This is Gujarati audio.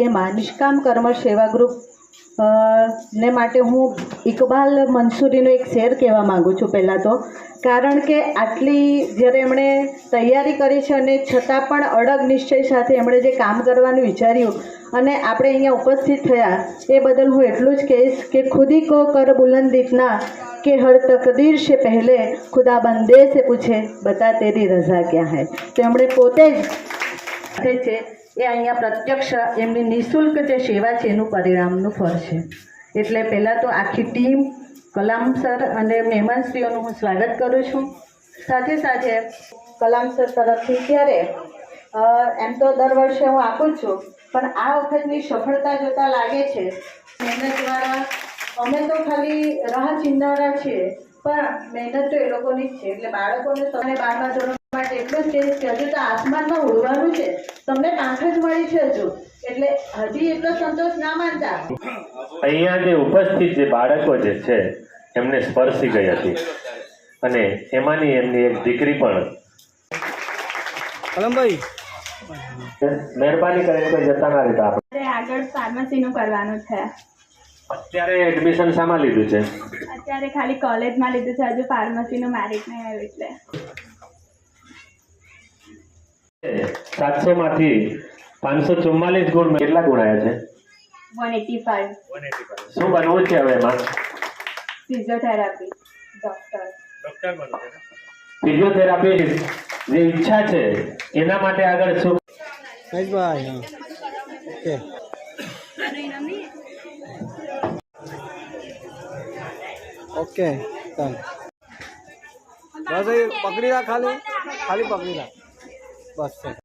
એમાં નિષ્કામ કર્મ સેવા ગ્રુપ ને માટે હું ઇકબાલ મંસૂરીનો એક શેર કહેવા માગું છું. પહેલાં તો કારણ કે આટલી જ્યારે એમણે તૈયારી કરી છે અને છતાં પણ અડગ નિશ્ચય સાથે એમણે જે કામ કરવાનું વિચાર્યું અને આપણે અહીંયા ઉપસ્થિત થયા એ બદલ હું એટલું જ કહીશ કે ખુદી કો કર બુલંદ ઇतना કે હર તકદીર से पहले खुदा बंदे से पूछे बता तेरी रज़ा क्या है. તો એમણે પોતે જ છે એ અહીંયા પ્રત્યક્ષ એમની નિઃશુલ્ક જે સેવા છે એનું પરિણામનું ફળ છે. એટલે પહેલાં તો આખી ટીમ કલામ સર અને મહેમાનશ્રીઓનું હું સ્વાગત કરું છું. સાથે સાથે કલામ સર તરફથી ત્યારે એમ તો દર વર્ષે હું આપું છું પણ આ વખતની સફળતા જોતાં લાગે છે મહેનત દ્વારા અમે તો ખાલી રાહ ચીંધવાના છીએ પણ મહેનત તો એ લોકોની જ છે. એટલે બાળકોને તમને 12મા ધોરણ માટે એટલું જ કહીશ કે હજુ તો આસમાનમાં ઉડવાનું છે, તમને પાંખ જ મળી છે હજુ, એટલે હજી એટલો સંતોષ ના માનતા. અહીંયા જે ઉપસ્થિત જે બાળકો જે છે એમને સ્પર્શી ગઈ હતી અને એમાંની એમની એક દીકરી પણ. કલમભાઈ મહેરબાની કરીને કોઈ જતા ના રહેતા. આપણે આગળ ફાર્મસીનું કરવાનું છે. અત્યારે એડમિશન શામાં લીધું છે? અત્યારે ખાલી કોલેજમાં લીધું છે, હજુ ફાર્મસીનું મેરિટ નહીં આવ્યું એટલે. 700 માંથી 544 ગુણ કેટલા ગુણ આવ્યા છે? 185. શું બનવું છે હવે એમાં? ફિઝિયોથેરાપી ડોક્ટર બનવું છે. ફિઝિયોથેરાપી જે ઈચ્છા છે એના માટે આગળ શું? ભાઈ ઓકે ઓકે ચાલ બસ પકડી રાખ, ખાલી પકડી રાખ બસ.